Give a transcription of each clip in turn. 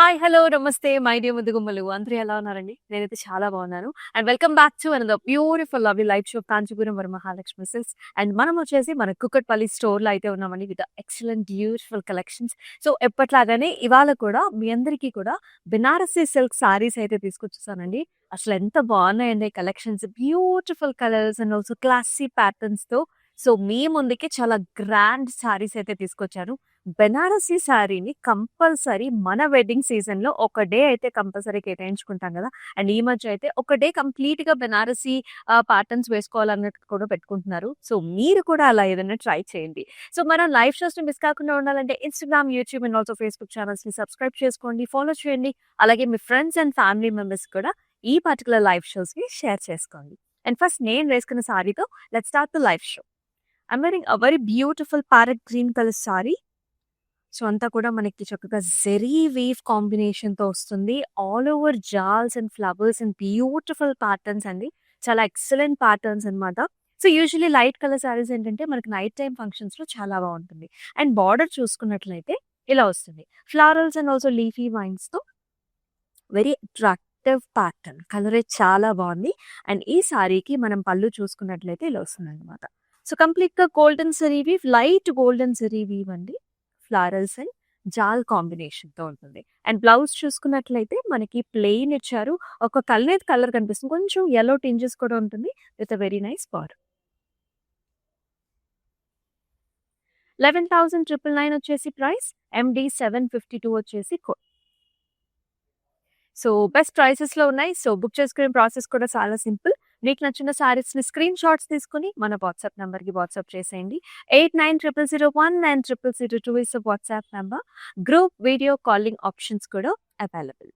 Hi, hello, నమస్తే my dear ముద్దుగుమ్మలు. అందరూ ఎలా ఉన్నారండి? నేనైతే చాలా బాగున్నాను. And welcome back to another beautiful lovely live show Kanchipuram Varamahalakshmi silks. And మనం వచ్చేసి మన కుక్కట్పల్లి స్టోర్‌లో అయితే ఉన్నామండి with excellent beautiful collections. So ఎప్పట్లాగానే ఇవాళ కూడా మీ అందరికీ కూడా బెనారసి సిల్క్ సారీస్ అయితే తీసుకొచ్చేసానండి. అసలు ఎంత బాగున్నాయండి collections. Beautiful colours and also classy ప్యాటర్న్స్‌తో. సో మీ ముందుకి చాలా గ్రాండ్ సారీస్ అయితే తీసుకొచ్చాను. బెనారసి శారీని కంపల్సరీ మన వెడ్డింగ్ సీజన్‌లో ఒక డే అయితే కంపల్సరీ కేటాయించుకుంటాం గదా! అండ్ ఈ మధ్య అయితే ఒక డే కంప్లీట్‌గా బెనారసి ప్యాటర్న్స్ వేసుకోవాలన్నట్టు కూడా పెట్టుకుంటున్నారు. సో మీరు కూడా అలా ఏదైనా ట్రై చేయండి. సో మనం లైవ్ షోస్‌ని మిస్ కాకుండా ఉండాలంటే Instagram, YouTube and also Facebook ఛానెల్స్‌ని సబ్స్క్రైబ్ చేసుకోండి, ఫాలో చేయండి. అలాగే మీ ఫ్రెండ్స్ అండ్ ఫ్యామిలీ మెంబర్స్ కూడా ఈ పర్టిక్యులర్ లైవ్ షోస్‌ని షేర్ చేసుకోండి. అండ్ ఫస్ట్ నేను వేసుకున్న సారీతో let's start the live show. I'm wearing a very beautiful parrot green colour sari. So అంతా కూడా మనకి చక్కగా జెరీ వీవ్ కాంబినేషన్‌తో వస్తుంది. ఆల్ ఓవర్ జాల్స్ and flowers and beautiful patterns అండి. చాలా ఎక్సలెంట్ ప్యాటర్న్స్ అన్నమాట. So usually light colour saris ఏంటంటే మనకి నైట్ టైమ్ ఫంక్షన్స్‌లో చాలా బావుంటుంది. అండ్ బార్డర్ చూసుకున్నట్లయితే ఇలా వస్తుంది. ఫ్లారల్స్ అండ్ ఆల్సో లీఫీ వైన్స్‌తో వెరీ అట్రాక్టివ్ ప్యాటర్న్. కలరే చాలా బావుంది. అండ్ ఈ సారీకి మనం పళ్ళు చూసుకున్నట్లయితే ఇలా వస్తుందన్నమాట. సో కంప్లీట్‌గా golden zari weave, light golden zari weave అండి. ఫ్లారల్స్ అండ్ జాల్ కాంబినేషన్‌తో ఉంటుంది. అండ్ బ్లౌజ్ చూసుకున్నట్లయితే మనకి ప్లెయిన్ ఇచ్చారు. ఒక కల్నేత్ కలర్ కనిపిస్తుంది. కొంచెం యెల్లో టింజెస్ కూడా ఉంటుంది. With a very nice border. 11,999 వచ్చేసి ప్రైస్. ఎండీ 752 వచ్చేసి కోడ్. సో బెస్ట్ ప్రైసెస్‌లో ఉన్నాయి. సో బుక్ చేసుకునే ప్రాసెస్ కూడా చాలా సింపుల్. మీకు నచ్చిన సారీస్‌ని స్క్రీన్ షాట్స్ తీసుకొని మన వాట్సాప్ నంబర్‌కి వాట్సాప్ చేసేయండి. 8900019002 is the WhatsApp number. Group video calling options కూడా అవైలబుల్.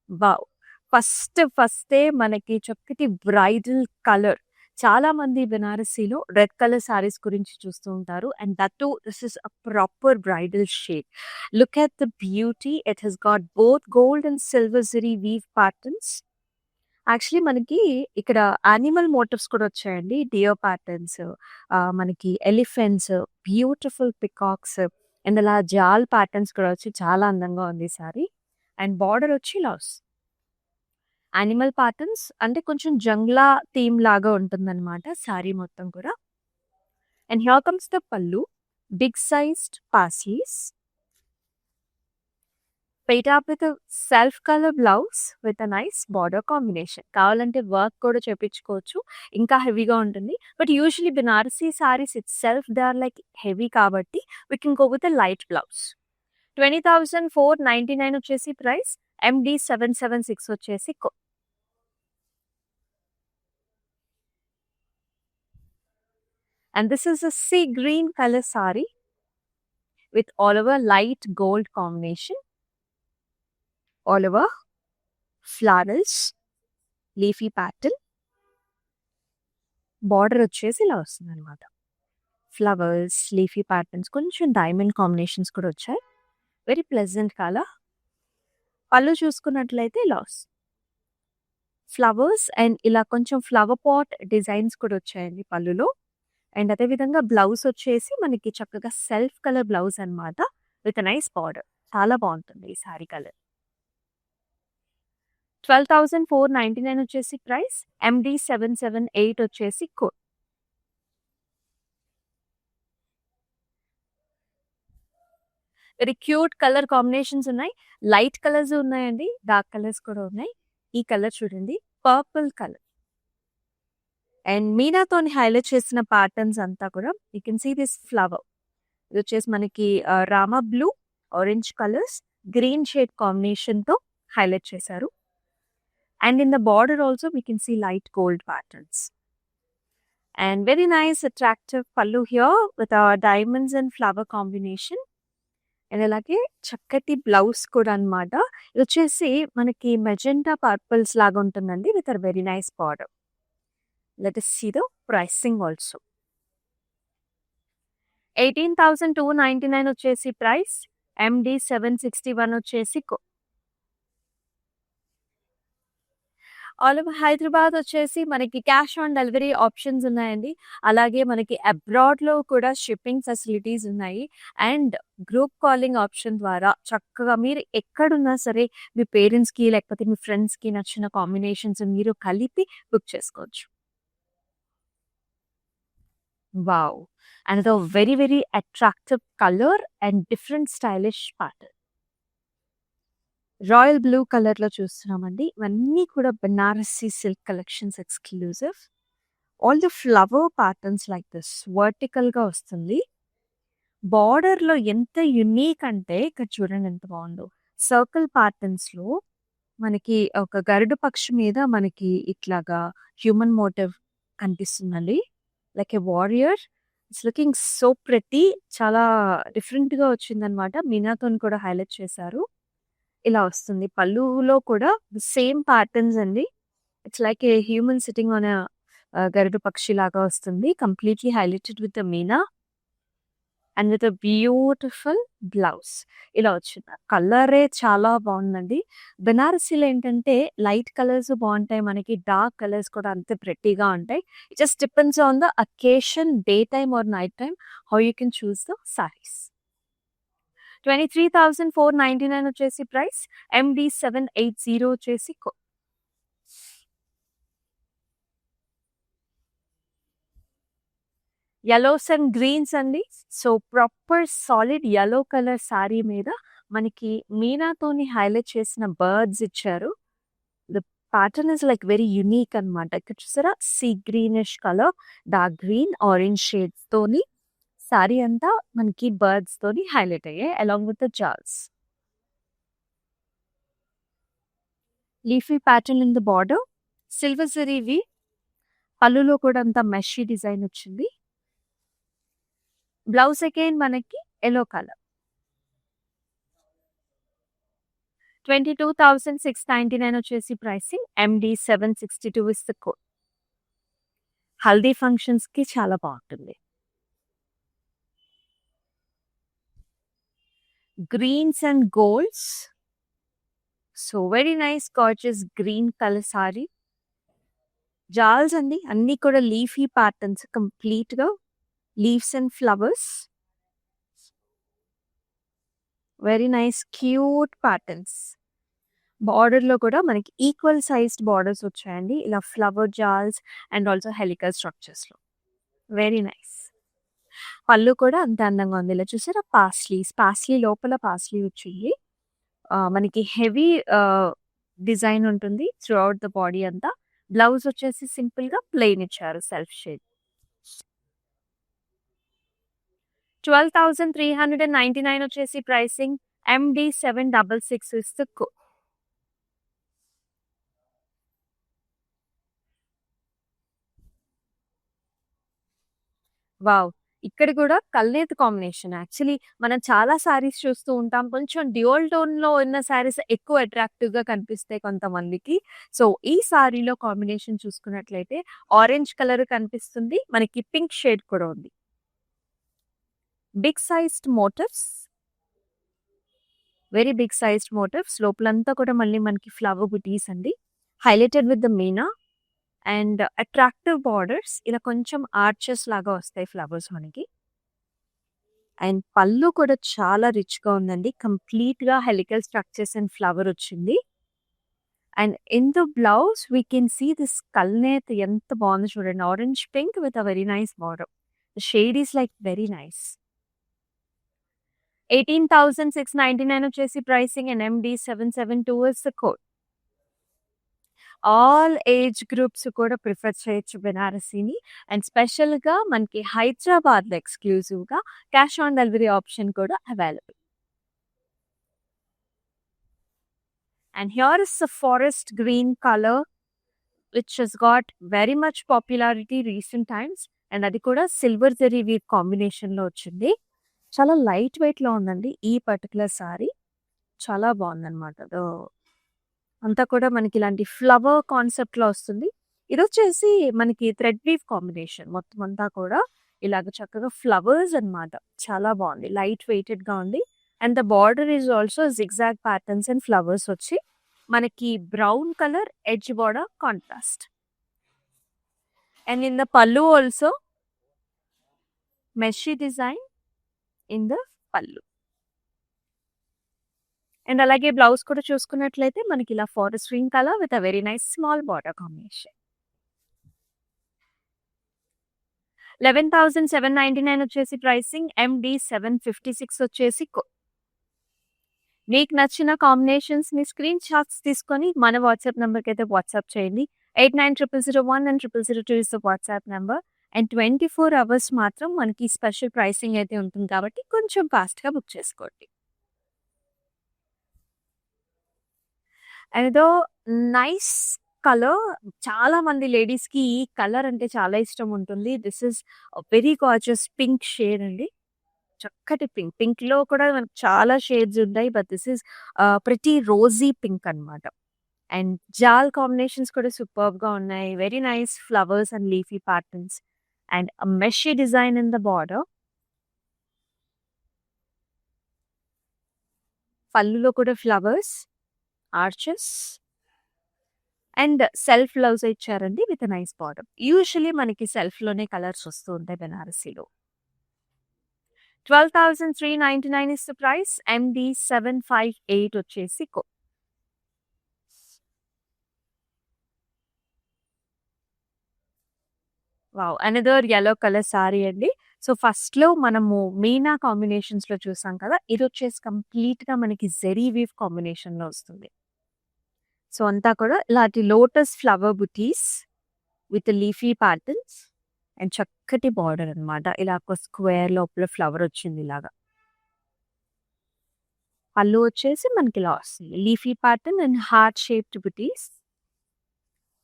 వావ్! ఫస్టే మనకి చక్కటి బ్రైడల్ కలర్. చాలామంది బెనారసీలో రెడ్ కలర్ సారీస్ గురించి చూస్తూ ఉంటారు. And that too this is a proper bridal shade. Look at the beauty. It has got both gold and silver zari weave patterns. Actually మనకి ఇక్కడ యానిమల్ మోటివ్స్ కూడా వచ్చాయండి. డియర్ ప్యాటర్న్స్, మనకి elephants, beautiful peacocks and అలా jaal patterns కూడా వచ్చి చాలా అందంగా ఉంది ఈ సారీ. అండ్ బార్డర్ వచ్చి ఇలా వస్తుంది. యానిమల్ ప్యాటర్న్స్ అంటే కొంచెం జంగ్లా థీమ్ లాగా ఉంటుందన్నమాట సారీ మొత్తం కూడా. And here comes the pallu. Big sized paisleys. Paired up with self colour blouse with a nice border combination. కావాలంటే వర్క్ కూడా చేపించుకోవచ్చు. ఇంకా హెవీగా ఉంటుంది. But usually Banarasi saris itself they are like heavy కాబట్టి we can go with a light blouse. 20,499 వచ్చేసి price. MD 776 వచ్చేసి And this is a sea green color saree with all over light gold combination, all over florals, leafy pattern. Border వచ్చేసి ఇలా వస్తుంది అనమాట. Flowers, leafy patterns, కొంచెం diamond combinations కూడా వచ్చాయి. Very pleasant colour. పళ్ళు చూసుకున్నట్లయితే ఇలా వస్తుంది. ఫ్లవర్స్ అండ్ ఇలా కొంచెం ఫ్లవర్ పాట్ డిజైన్స్ కూడా వచ్చాయండి పళ్ళులో. అండ్ అదేవిధంగా బ్లౌజ్ వచ్చేసి మనకి చక్కగా సెల్ఫ్ కలర్ బ్లౌజ్ అన్నమాట విత్ నైస్ బార్డర్. చాలా బాగుంటుంది ఈ సారీ కలర్. 12,499 వచ్చేసి ప్రైస్. ఎండీ 778 వచ్చేసి code. Very cute colour combinations ఉన్నాయి. లైట్ కలర్స్ ఉన్నాయండి, డార్క్ కలర్స్ కూడా ఉన్నాయి. ఈ కలర్ చూడండి, పర్పుల్ కలర్. అండ్ మీనాతోని హైలైట్ చేసిన ప్యాటర్న్స్ అంతా కూడా you can see this flower. ఇది వచ్చేసి మనకి rama blue, orange colours, green shade కాంబినేషన్తో హైలైట్ చేశారు. And in the border also we can see light gold patterns. And very nice attractive pallu here with diamonds and flower combination. And అలాగే చక్కటి blouse కూడా అన్నమాట. ఇది వచ్చేసి మనకి మెజెంటా పర్పుల్స్ లాగా ఉంటుందండి with a very nice border. Let us see the pricing also. 18,299 వచ్చేసి ప్రైస్. ఎండీ 761 వచ్చేసి ఆల్ ఓవర్ హైదరాబాద్ వచ్చేసి మనకి క్యాష్ ఆన్ డెలివరీ ఆప్షన్స్ ఉన్నాయండి. అలాగే మనకి అబ్రాడ్‌లో కూడా షిప్పింగ్ ఫెసిలిటీస్ ఉన్నాయి. అండ్ గ్రూప్ కాలింగ్ ఆప్షన్ ద్వారా చక్కగా మీరు ఎక్కడున్నా సరే మీ పేరెంట్స్‌కి లేకపోతే మీ ఫ్రెండ్స్‌కి నచ్చిన కాంబినేషన్స్ మీరు కలిపి బుక్ చేసుకోవచ్చు. Wow! Another very very attractive colour and different stylish pattern. Royal blue కలర్‌లో చూస్తున్నామండి. ఇవన్నీ కూడా Banarasi silk collections exclusive. All the flower patterns like this వర్టికల్‌గా వస్తుంది. బార్డర్‌లో ఎంత యూనిక్ అంటే ఇక్కడ చూడండి ఎంత బావుందో. సర్కిల్ ప్యాటర్న్స్‌లో మనకి ఒక గరుడ పక్షి మీద మనకి ఇట్లాగా హ్యూమన్ మోటివ్ కనిపిస్తుందండి. Like a warrior. It's looking so pretty. చాలా డిఫరెంట్‌గా వచ్చిందనమాట. మీనాతోని కూడా హైలైట్ చేశారు. ఇలా వస్తుంది. పళ్ళులో కూడా సేమ్ ప్యాటర్న్స్ అండి. It's like a human sitting on a Garuda పక్షిలాగా వస్తుంది. Completely highlighted with the meena and with a beautiful blouse. ఇలా వచ్చింది. కలరే చాలా బావుందండి. బెనారసీలో ఏంటంటే లైట్ కలర్స్ బావుంటాయి. మనకి డార్క్ కలర్స్ కూడా అంతే ప్రెట్టీగా ఉంటాయి. It just depends on the occasion day time or night time how you can choose the saris. 23,499 వచ్చేసి ప్రైస్. ఎండీ 780 వచ్చేసి యెల్లోస్ అండ్ గ్రీన్స్ అండి. సో, proper solid yellow colour sari మీద మనకి మీనాతోని హైలైట్ చేసిన బర్డ్స్ ఇచ్చారు. The pattern is like very unique అనమాట. ఇక్కడ చూసారా see greenish colour, dark green, orange shades తోని సారీ అంతా మనకి బర్డ్స్ తోని హైలైట్ అయ్యాయి అలాంగ్ విత్ ద జాల్స్. Leafy pattern in the border. Silver zari weave పళ్ళులో కూడా అంతా మెషీ డిజైన్ వచ్చింది. బ్లౌజ్ అగైన్ మనకి యెల్లో కలర్. 22,699 వచ్చేసి pricing. MD 762 is the code. Haldi ఫంక్షన్స్‌కి చాలా బావుంటుంది. Greens and golds. So, very nice gorgeous green colour sari. జాల్స్ అండి. అన్నీ కూడా లీఫీ ప్యాటర్న్స్ కంప్లీట్‌గా leaves and flowers. Very nice cute patterns. బార్డర్‌లో కూడా మనకి ఈక్వల్ సైజ్డ్ బార్డర్స్ వచ్చాయండి. ఇలా ఫ్లవర్ జాల్స్ and also helical స్ట్రక్చర్స్‌లో. Very nice. పళ్ళు కూడా అంతే అందంగా ఉంది. ఇలా చూసారా పాస్లీ లోపల పాస్లీ వచ్చింది. మనకి హెవీ డిజైన్ ఉంటుంది త్రూ ఔట్ ద బాడీ అంతా. బ్లౌజ్ వచ్చేసి సింపుల్‌గా ప్లెయిన్ ఇచ్చారు సెల్ఫ్ షేడ్. 12,399 వచ్చేసి pricing. MD 766 is the code. Wow! ఇక్కడ కూడా కల్నేత కాంబినేషన్. యాక్చువల్లీ మనం చాలా సారీస్ చూస్తూ ఉంటాం. కొంచెం డ్యూయల్ టోన్‌లో ఉన్న సారీస్ ఎక్కువ అట్రాక్టివ్‌గా కనిపిస్తాయి కొంతమందికి. సో, ఈ సారీలో కాంబినేషన్ చూసుకున్నట్లయితే ఆరెంజ్ కలర్ కనిపిస్తుంది. మనకి పింక్ షేడ్ కూడా ఉంది. Big sized motifs. Very big sized motifs. లోపలంతా కూడా మళ్ళీ మనకి ఫ్లవర్ బుటీస్ అండి. Highlighted with the meena and attractive borders. ఇలా కొంచెం ఆర్చెస్ లాగా వస్తాయి ఫ్లవర్స్ మనకి. అండ్ పళ్ళు కూడా చాలా రిచ్‌గా ఉందండి. కంప్లీట్‌గా హెలికల్ స్ట్రక్చర్స్ అండ్ ఫ్లవర్ వచ్చింది. And in the blouse we can see this కల్నేత్ ఎంత బాగుందో చూడండి. Orange pink with a very nice border. The shade is like very nice. 18,699 వచ్చేసి pricing and MD 772 is the code. All age groups కూడా prefer చేయొచ్చు బెనారసీని. And స్పెషల్‌గా మనకి హైదరాబాద్‌లో ఎక్స్‌క్లూజివ్‌గా క్యాష్ ఆన్ డెలివరీ ఆప్షన్ కూడా available. And here is the forest green colour which has got very much popularity recent times. And అది కూడా సిల్వర్ జరీ వీవ్ కాంబినేషన్‌లో వచ్చింది. చాలా లైట్ వెయిట్‌లో ఉందండి ఈ పర్టిక్యులర్ సారీ. చాలా బాగుందనమాట. అంతా కూడా మనకి ఇలాంటి ఫ్లవర్ కాన్సెప్ట్‌లో వస్తుంది. ఇదొచ్చేసి మనకి థ్రెడ్ వీవ్ కాంబినేషన్. మొత్తం అంతా కూడా ఇలాగ చక్కగా ఫ్లవర్స్ అన్నమాట. చాలా బాగుంది. లైట్ వెయిటెడ్‌గా ఉంది. And the border is also zigzag patterns and flowers వచ్చి మనకి brown colour edge border contrast. And in the pallu also మెషీ design in the పల్లు. అండ్ అలాగే బ్లౌజ్ కూడా చూసుకున్నట్లయితే మనకి ఇలా forest green colour with a very nice small border combination. 11,799 వచ్చేసి pricing. MD 756 వచ్చేసి మీకు నచ్చిన కాంబినేషన్స్ ని స్క్రీన్ షాట్స్ తీసుకొని మన వాట్సాప్ నెంబర్కి అయితే వాట్సాప్ చేయండి. 890001 and 0002 is the WhatsApp number. And 24 hours మాత్రం మనకి స్పెషల్ ప్రైసింగ్ అయితే ఉంటుంది కాబట్టి కొంచెం ఫాస్ట్గా బుక్ చేసుకోండి. అండ్ ఏదో నైస్ కలర్, చాలా మంది లేడీస్కి ఈ కలర్ అంటే చాలా ఇష్టం ఉంటుంది. This is very gorgeous pink shade అండి, చక్కటి పింక్. పింక్ లో కూడా మనకు చాలా షేడ్స్ ఉంటాయి, but this is pretty rosy pink అన్నమాట. అండ్ జాల్ కాంబినేషన్స్ కూడా సూపర్బ్ గా ఉన్నాయి. Very nice flowers and leafy patterns and mesh design in the border. పళ్ళులో కూడా flowers, arches and self blouse ఇచ్చారండి విత్ నైస్ బార్డర్. యూజువలీ మనకి సెల్ఫ్ లోనే కలర్స్ వస్తూ ఉంటాయి బెనారసీలో. 12,399 ఇస్ ద ప్రైస్. MD 758 వచ్చేసి wow, another yellow colour sari అండి. సో ఫస్ట్ లో మనము మీనా కాంబినేషన్స్ లో చూసాం కదా, ఇది వచ్చేసి కంప్లీట్ గా మనకి జెరీ వీవ్ కాంబినేషన్ లో వస్తుంది. సో అంతా కూడా ఇలాంటి lotus flower buttis with leafy patterns and చక్కటి బార్డర్ అన్నమాట. ఇలా ఒక స్క్వేర్ లోపల ఫ్లవర్ వచ్చింది ఇలాగా. పళ్ళు వచ్చేసి మనకి ఇలా వస్తుంది, leafy pattern and heart shaped buttis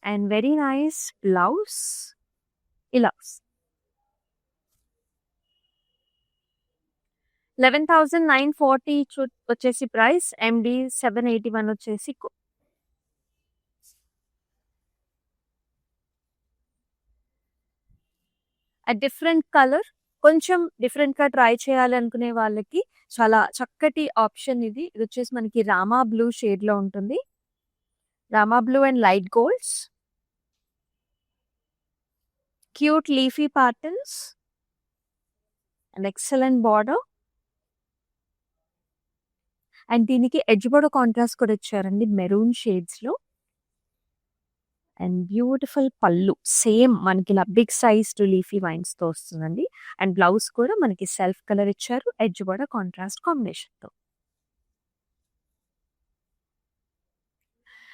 and very nice blouse ఇలా. 11,940 వచ్చేసి ప్రైస్. MD 781 వచ్చేసి డిఫరెంట్ కలర్, కొంచెం డిఫరెంట్ గా ట్రై చేయాలి అనుకునే వాళ్ళకి చాలా చక్కటి ఆప్షన్ ఇది. ఇది వచ్చేసి మనకి రామా బ్లూ షేడ్ లో ఉంటుంది. Rama blue and light golds, cute leafy patterns and excellent border. And దీనికి ఎడ్జ్ బోర్డర్ కాంట్రాస్ట్ కూడా ఇచ్చారండి మెరూన్ షేడ్స్ లో. అండ్ బ్యూటిఫుల్ పళ్ళు, సేమ్ మనకి ఇలా బిగ్ సైజ్ లీఫీ వైన్స్ తో వస్తుందండి. అండ్ బ్లౌజ్ కూడా మనకి సెల్ఫ్ కలర్ ఇచ్చారు, ఎడ్జ్ బోర్డర్ కాంట్రాస్ట్ కాంబినేషన్ తో.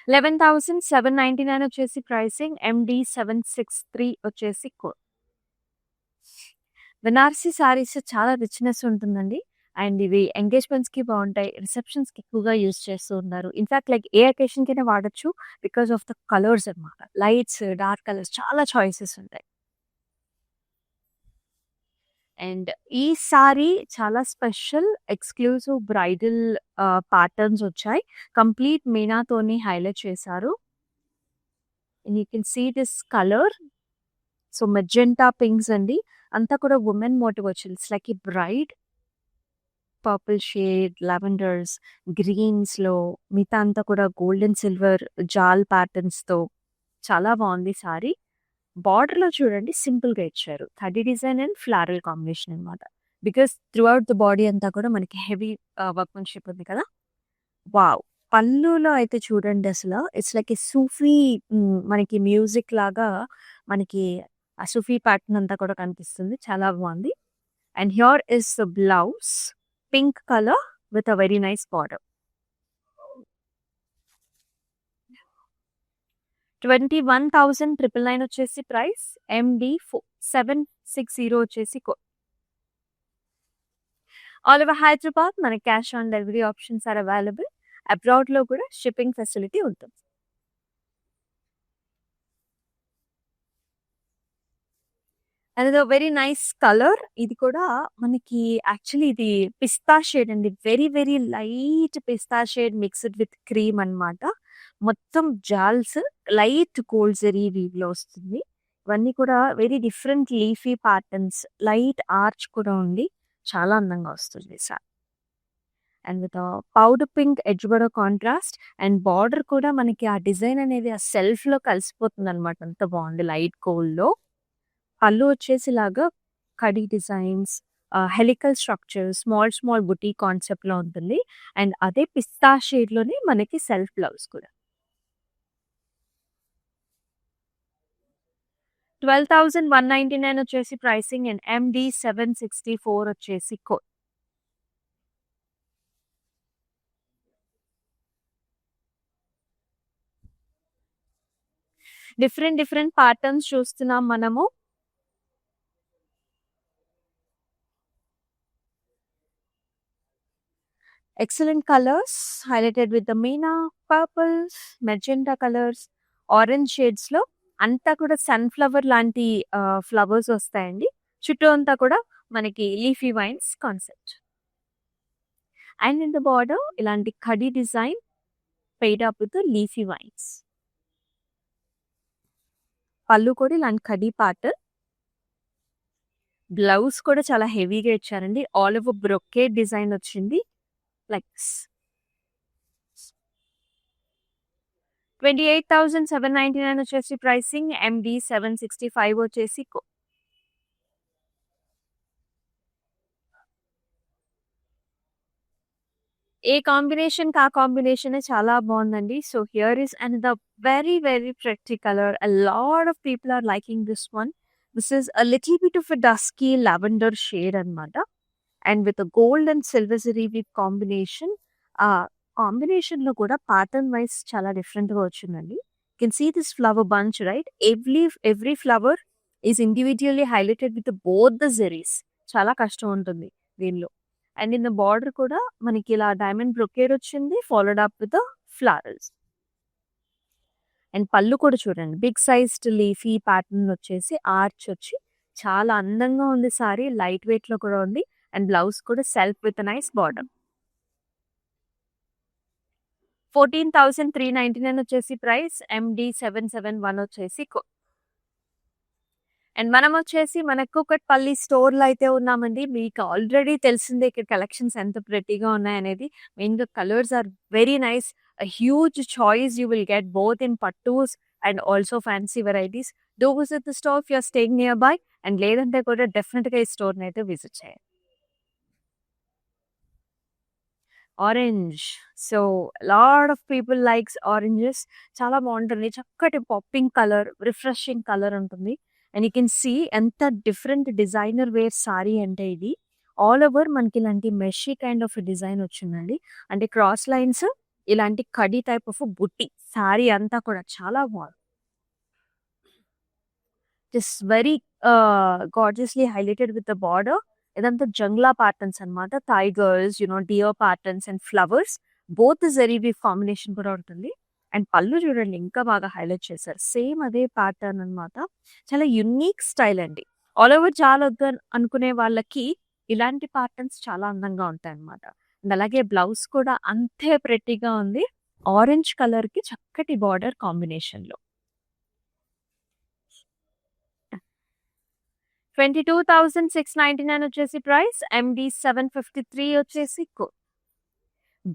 11,799 వచ్చేసి ప్రైసింగ్. MD 763 వచ్చేసి బెనారసీ సారీస్ చాలా రిచ్నెస్ ఉంటుందండి. అండ్ ఇవి ఎంగేజ్మెంట్స్ కి బాగుంటాయి, రిసెప్షన్స్ కి ఎక్కువగా యూజ్ చేస్తూ ఉన్నారు. ఇన్ఫాక్ట్ లైక్ ఏ అకేషన్ కైనా వాడచ్చు బికాస్ ఆఫ్ ద కలర్స్ అన్నమాట. లైట్స్, డార్క్ కలర్స్, చాలా చాయిసెస్ ఉంటాయి. అండ్ ఈ సారీ చాలా స్పెషల్ ఎక్స్క్లూజివ్ బ్రైడల్ ప్యాటర్న్స్ వచ్చాయి. కంప్లీట్ మీనాతోని హైలైట్ చేశారు. You can see this colour. So magenta pinks అండి, అంతా కూడా ఉమెన్ మోటివ్ వచ్చింది. ఇట్స్ లైక్ ఈ bride purple shade, lavenders, greens లో, మిగతా అంతా కూడా గోల్డెన్ సిల్వర్ జాల్ ప్యాటర్న్స్ తో చాలా బాగుంది సారీ. బార్డర్ లో చూడండి సింపుల్ గా ఇచ్చారు, థర్డీ డిజైన్ అండ్ ఫ్లారల్ కాంబినేషన్ అనమాట. Because throughout the body అంతా కూడా మనకి హెవీ వర్క్మెన్షిప్ ఉంది కదా. వావ్, పళ్ళులో అయితే చూడండి అసలు ఇట్స్ లైక్ ఏ సూఫీ, మనకి మ్యూజిక్ లాగా మనకి ఆ సూఫీ ప్యాటర్న్ అంతా కూడా కనిపిస్తుంది, చాలా బాగుంది. And here is the blouse, pink colour with a very nice border. 21,999 వచ్చేసి ప్రైస్. MD 760 వచ్చేసి ఆల్ ఓవర్ హైదరాబాద్ మన cash on delivery options are available. Abroad లో కూడా షిప్పింగ్ ఫెసిలిటీ ఉంటుంది. అండ్ వెరీ నైస్ కలర్, ఇది కూడా మనకి యాక్చువల్లీ ఇది పిస్తా షేడ్ అండి, very very light pista shade mixed with cream అన్నమాట. మొత్తం జాల్స్ లైట్ గోల్డ్ జరీ వీవ్ లో వస్తుంది. ఇవన్నీ కూడా very different leafy patterns, light arch కూడా ఉంది, చాలా అందంగా వస్తుంది sir. And with powder pink edge border contrast and border కూడా మనకి ఆ డిజైన్ అనేది ఆ సెల్ఫ్‌లో కలిసిపోతుందనమాట. అంత బావుంది లైట్ గోల్డ్‌లో. పళ్ళు వచ్చేసి ఇలాగా khadi designs, helical structure, small small బుటీ కాన్సెప్ట్‌లో ఉంటుంది. అండ్ అదే పిస్తా షేడ్‌లోనే మనకి సెల్ఫ్ బ్లౌజ్ కూడా. 12,199 వచ్చేసి ప్రైసింగ్ అండ్ ఎండీ 764 వచ్చేసి కోడ్. డిఫరెంట్ డిఫరెంట్ ప్యాటర్న్స్ చూస్తున్నాం మనము. Excellent colors highlighted with the Meena purples, magenta colors, orange షేడ్స్‌లో అంతా కూడా సన్‌ఫ్లవర్ లాంటి ఫ్లవర్స్ వస్తాయండి. చుట్టూ అంతా కూడా మనకి leafy vines concept. And in the border ఇలాంటి కడీ design paired up with leafy vines. Pallu కూడా ఇలాంటి కడీ ప్యాటర్న్. బ్లౌజ్ కూడా చాలా హెవీగా ఇచ్చారండి. ఆల్ ఓవర్ బ్రొకేడ్ డిజైన్ వచ్చింది. Like this. 28,799 వచ్చేసి ప్రైసింగ్. ఎండీ 765 వచ్చేసి ఏ కాంబినేషన్‌కి ఆ కాంబినేషనే చాలా బావుందండి. So, here is another very, very pretty colour. A lot of people are liking this one. This is a little bit of a dusky lavender shade అనమాట. And with gold and silver zari weave combination. ఆ కాంబినేషన్‌లో కూడా pattern wise చాలా డిఫరెంట్‌గా వచ్చిందండి. You can see this flower bunch right? Every flower is individually highlighted with both the zaris. చాలా కష్టం ఉంటుంది దీనిలో. అండ్ ఇన్ ద బార్డర్ కూడా మనకి ఇలా డైమండ్ బ్రొకేడ్ వచ్చింది. Followed up with flowers. And పళ్ళు కూడా చూడండి. బిగ్ సైజ్డ్ లీఫీ ప్యాటర్న్ వచ్చేసి ఆర్చ్ వచ్చి చాలా అందంగా ఉంది సారీ. లైట్ వెయిట్‌లో కూడా ఉంది. అండ్ బ్లౌజ్ కూడా సెల్ఫ్ విత్ నైస్ బార్డర్. 14,399 వచ్చేసి ప్రైస్. ఎండీ 771 వచ్చేసి అండ్ మనం వచ్చేసి మన కూకట్పల్లి స్టోర్‌లో అయితే ఉన్నామండి. మీకు ఆల్రెడీ తెలిసిందే ఇక్కడ కలెక్షన్స్ ఎంత ప్రెట్టీగా ఉన్నాయనేది. మెయిన్‌గా colours are very nice. A huge choice you will get both in పట్టూస్ and also fancy varieties. Do visit the store if you are staying nearby. And లేదంటే కూడా డెఫినిట్‌గా ఈ స్టోర్‌నైతే విజిట్ చేయండి. Orange. So, lot of people likes oranges. చాలా బావుంటుంది. చక్కటి పాపింగ్ కలర్, రిఫ్రెషింగ్ కలర్ ఉంటుంది. అండ్ యూ కెన్ సీ ఎంత డిఫరెంట్ డిజైనర్ వేర్ సారీ అంటే ఇది. ఆల్ ఓవర్ మనకి ఇలాంటి మెషీ కైండ్ ఆఫ్ డిజైన్ వచ్చిందండి. అంటే క్రాస్ లైన్స్ ఇలాంటి కడీ టైప్ ఆఫ్ బుట్టి. సారీ అంతా కూడా చాలా బావుంది. It's very gorgeously highlighted with the border. ఇదంతా జంగ్లా ప్యాటర్న్స్ అన్నమాట. Tigers, deer patterns and flowers. Both zari weave combination కూడా ఉంటుంది. అండ్ పళ్ళు చూడండి ఇంకా బాగా హైలైట్ చేశారు. సేమ్ అదే ప్యాటర్న్ అన్నమాట. చాలా యూనిక్ స్టైల్ అండి. ఆల్ ఓవర్ చాలొద్దు అనుకునే వాళ్ళకి ఇలాంటి ప్యాటర్న్స్ చాలా అందంగా ఉంటాయన్నమాట. అండ్ అలాగే బ్లౌజ్ కూడా అంతే ప్రెట్టీగా ఉంది. ఆరెంజ్ కలర్‌కి చక్కటి బార్డర్ కాంబినేషన్‌లో. 22,699 వచ్చేసి ప్రైస్. ఎండీ 753 వచ్చేసి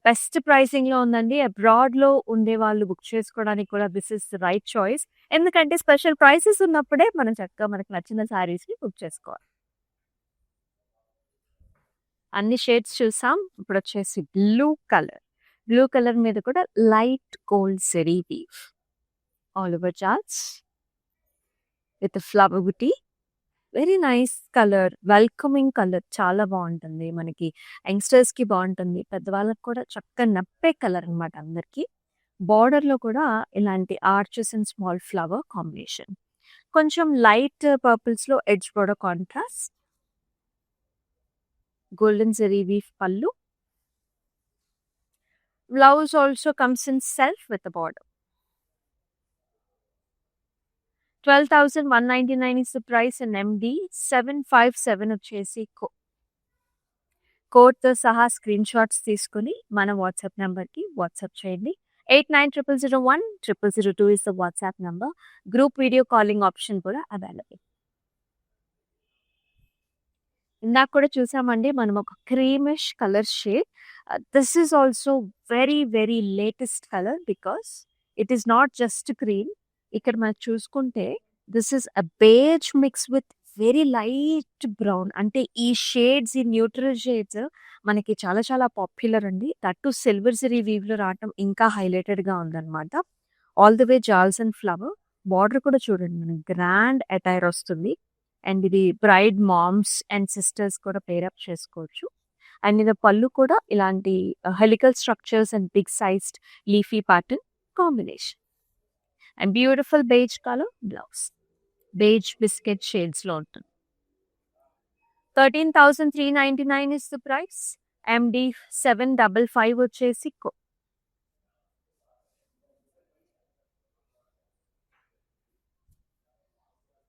బెస్ట్ ప్రైసింగ్‌లో ఉందండి. అబ్రాడ్‌లో ఉండేవాళ్ళు బుక్ చేసుకోవడానికి కూడా this is the right choice. ఎందుకంటే స్పెషల్ ప్రైసెస్ ఉన్నప్పుడే మనం చక్కగా మనకు నచ్చిన శారీస్‌ని బుక్ చేసుకోవాలి. అన్ని షేడ్స్ చూసాం. ఇప్పుడొచ్చేసి బ్లూ కలర్. బ్లూ కలర్ మీద కూడా light gold zari weave. All over charts with flower బుటీ. Very nice colour. Welcoming colour. చాలా బావుంటుంది. మనకి యంగ్‌స్టర్స్‌కి బావుంటుంది. పెద్దవాళ్ళకి కూడా చక్కగా నప్పే కలర్ అనమాట అందరికి. బార్డర్‌లో కూడా ఇలాంటి arches and small flower combination. కొంచెం లైట్ పర్పుల్స్‌లో edge border contrast. Golden zari weave pallu. Blouse also comes in self with border. 12,199 is the price and MD 757 వచ్చేసి కోడ్‌తో సహా స్క్రీన్ షాట్స్ తీసుకొని మన వాట్సాప్ నంబర్‌కి వాట్సాప్ చేయండి. 8900010002 is the WhatsApp number. Group video calling option కూడా అవైలబుల్. ఇందాక కూడా చూసామండి మనం ఒక creamish colour shade. This is also very, very latest colour because it is not just cream. ఇక్కడ మనం చూసుకుంటే this is a beige mix with very light brown. అంటే ఈ షేడ్స్, ఈ న్యూట్రల్ షేడ్స్ మనకి చాలా చాలా పాపులర్ అండి. దట్ టు సిల్వర్ జరీ వీవ్‌లో రావటం ఇంకా హైలైటెడ్‌గా ఉందన్నమాట. ఆల్ ది వే జాల్స్ అండ్ ఫ్లవర్. బార్డర్ కూడా చూడండి మనకి గ్రాండ్ అటైర్ వస్తుంది. అండ్ ఇది బ్రైడ్ మామ్స్ అండ్ సిస్టర్స్ కూడా పేరప్ చేసుకోవచ్చు. అండ్ ఇది పళ్ళు కూడా ఇలాంటి helical structures and big sized leafy pattern combination. And beautiful beige colour blouse. Beige biscuit షేడ్స్‌లో ఉంటుంది. 13,399 ఇస్ ద ప్రైస్. ఎండీ 755 వచ్చేసి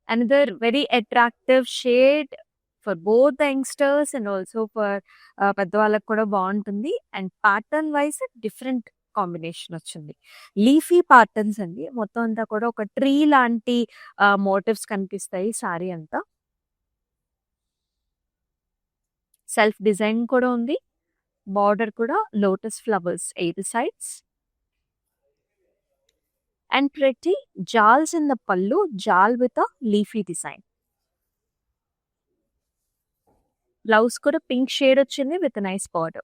another very attractive shade for both the youngsters and also for పెద్దవాళ్ళకి కూడా బాగుంటుంది. And pattern wise different combination వచ్చింది. Leafy patterns అండి. మొత్తం అంతా కూడా ఒక ట్రీ లాంటి మోటివ్స్ కనిపిస్తాయి సారీ అంతా. సెల్ఫ్ డిజైన్ కూడా ఉంది. బార్డర్ కూడా lotus flowers 8 sides. And pretty jals in the pallu, jal with a leafy design. Blouse kuda pink shade వచ్చింది with a nice border.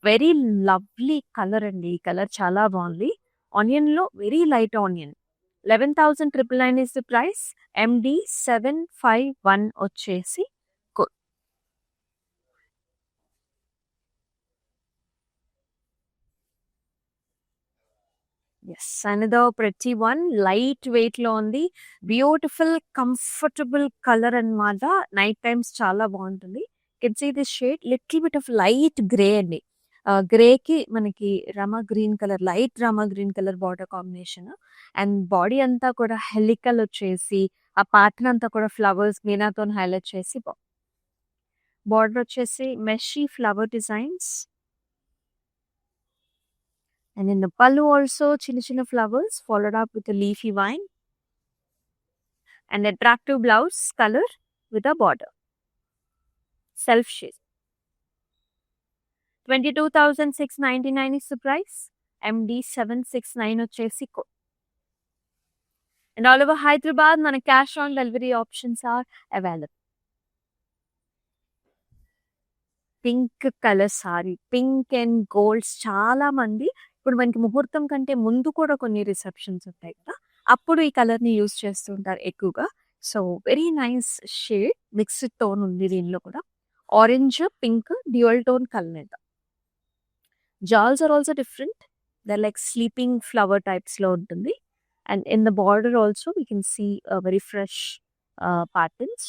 Very lovely color అండి. ఈ colour చాలా బాగుంది. ఆనియన్ లో very light onion. 11,999 is the price. MD 751 వచ్చేసి yes, another ప్రతి one light weight లో ఉంది. బ్యూటిఫుల్ కంఫర్టబుల్ కలర్ అన్నమాట. నైట్ టైమ్స్ చాలా బాగుంటుంది. Can see this shade little bit of light grey అండి. గ్రే కి మనకి rama green colour, light rama green colour border combination. And body అంతా కూడా హెలికల్ వచ్చేసి ఆ ప్యాటర్న్ అంతా కూడా ఫ్లవర్స్ మీనాతో హైలైట్ చేసి బార్డర్ వచ్చేసి mesh flower designs. And in the pallu also chinna flowers followed up with a leafy vine. And attractive blouse color with a border. Self shade. 22,699 is the price. MD 769 వచ్చేసి And all over Hyderabad, మన cash on delivery options are available. Pink colour sorry, pink and golds చాలా మంది ఇప్పుడు మనకి ముహూర్తం కంటే ముందు కూడా కొన్ని రిసెప్షన్స్ ఉంటాయి కదా, అప్పుడు ఈ కలర్ ని యూజ్ చేస్తుంటారు ఎక్కువగా. So very nice shade, mixed tone ఉంది దీనిలో కూడా. Orange pink dual tone colour. జాల్స్ are also different. They like sleeping flower types లో ఉంటుంది. And in the border also we can see very fresh patterns.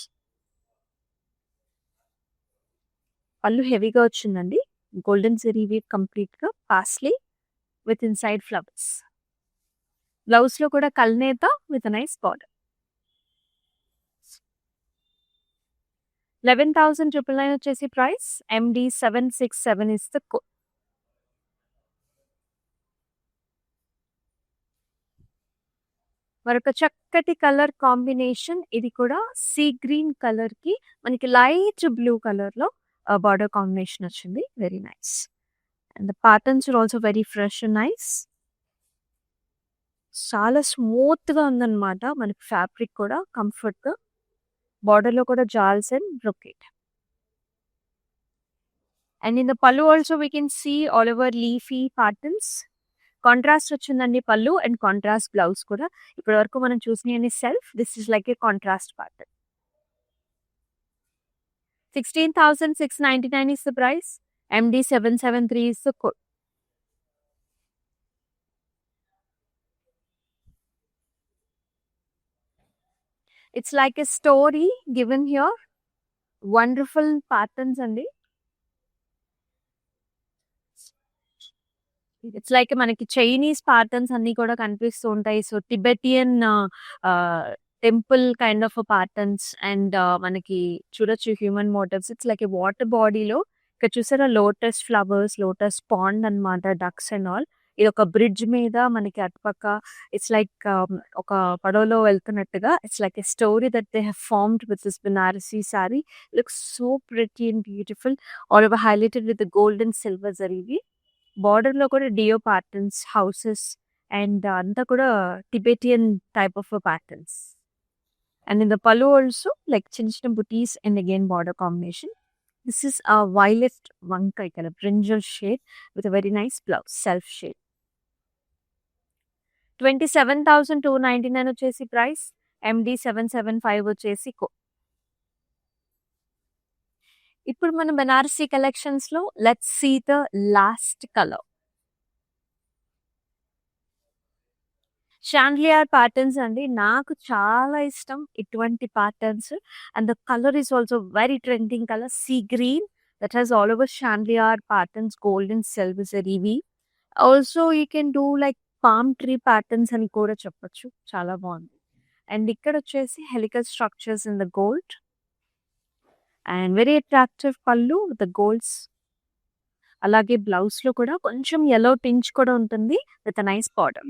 Pallu హెవీగా వచ్చిందండి. గోల్డెన్ జరీ వీవ్ కంప్లీట్ గా paisley with inside flowers. Blouse లో కూడా కల్నేత with nice border. 11,999 వచ్చేసి price. MD 767 is the code. మరొక చక్కటి కలర్ కాంబినేషన్. ఇది కూడా సీ గ్రీన్ కలర్ కి మనకి లైట్ బ్లూ కలర్ లో బార్డర్ కాంబినేషన్ వచ్చింది. Very nice. And the patterns are also very fresh and nice. చాలా స్మూత్ గా ఉందన్నమాట మనకి ఫ్యాబ్రిక్ కూడా కంఫర్ట్ గా. బార్డర్ లో కూడా జాల్స్ and brocade. And in the pallu also we can see all over leafy patterns. Contrast వచ్చిందండి పల్లు అండ్ కాంట్రాస్ట్ బ్లౌజ్ కూడా. ఇప్పటి వరకు మనం చూసిన self, this is like A contrast pattern. 16,699 is the price. MD 773 is the code. It's like a story given here. Wonderful patterns అండి. It's like మనకి Chinese patterns అన్ని కూడా కనిపిస్తూ ఉంటాయి. So Tibetan temple kind of patterns and మనకి చూడొచ్చు human motifs. It's like a water బాడీలో ఇక్కడ చూసారా లోటస్ ఫ్లవర్స్, లోటస్ పాండ్ అన్నమాట, డక్స్ అండ్ ఆల్. ఇది ఒక బ్రిడ్జ్ మీద మనకి అటుపక్క ఇట్స్ లైక్ ఒక పడవలో వెళ్తున్నట్టుగా it's like a story that they have formed with this Banarasi sari. Looks so pretty and beautiful. All over highlighted with gold and silver zari weave. బార్డర్‌లో కూడా డియో ప్యాటర్న్స్, హౌసెస్ అండ్ అంతా కూడా Tibetan type of patterns. And in the pallu also like చిన్న చిన్న booties and again border combination. This is a violet vankai color, brinjal shade with a very nice blouse, self shade. 27,299 వచ్చేసి price. MD 775 వచ్చేసి ఇప్పుడు మన Banarasi collections లో let's see the last colour. Chandelier patterns అండి. నాకు చాలా ఇష్టం ఇటువంటి patterns. And the colour is also very trending colour, sea green that has all over chandelier patterns, gold and silver zari weave. Also you can do like palm tree patterns అని కూడా చెప్పొచ్చు. చాలా బాగుంది. అండ్ ఇక్కడ వచ్చేసి helical structures in the gold and very attractive pallu with the golds. అలాగే blouse లో కూడా కొంచెం yellow టించ్ కూడా ఉంటుంది విత్ నైస్ బార్డర్.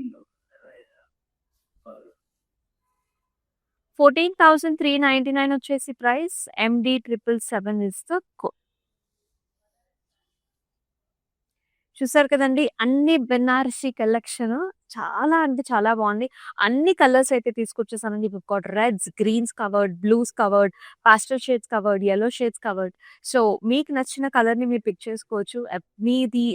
14,399 వచ్చేసి price. MD 777 is the code. చూసారు కదండి, అన్ని బెనారసి కలెక్షన్ చాలా అంటే చాలా బాగుంది. అన్ని కలర్స్ అయితే తీసుకొచ్చేసానండి. Got reds, greens covered, blues covered, pastel shades covered, yellow shades covered. సో మీకు నచ్చిన కలర్ని మీరు పిక్ చేసుకోవచ్చు. మీది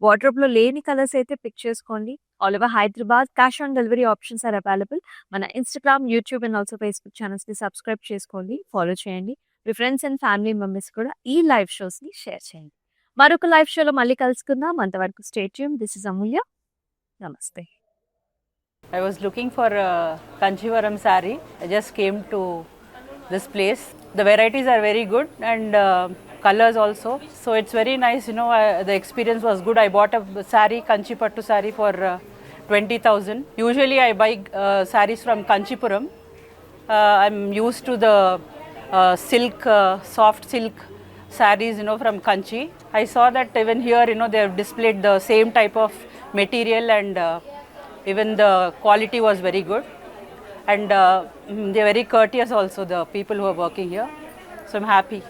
వార్డ్రోబ్లో లేని కలర్స్ అయితే పిక్ చేసుకోండి. All over Hyderabad cash on delivery options are available. మన Instagram, YouTube and also Facebook ఛానల్స్ని సబ్స్క్రైబ్ చేసుకోండి, ఫాలో చేయండి. మీ ఫ్రెండ్స్ అండ్ ఫ్యామిలీ మెంబర్స్ కూడా ఈ లైవ్ షోస్ని షేర్ చేయండి. మరొక లైవ్ షోలో మళ్ళీ కలుసుకుందాం. అంతవరకు స్టే ట్యూన్. దిస్ ఇస్ అమూల్య. నమస్తే. I was looking for a Kanchivaram saree. I just came to this place. The varieties are very good and colors also. So it's very nice, you know, the experience was good. I bought a saree, Kanchi Pattu saree for 20,000. Usually I buy sarees from Kanchipuram. I'm used to the silk, soft silk sarees, you know, from Kanchi. I saw that even here, you know, they have displayed the same type of material and even the quality was very good. And they're very courteous also, the people who are working here. So I'm happy.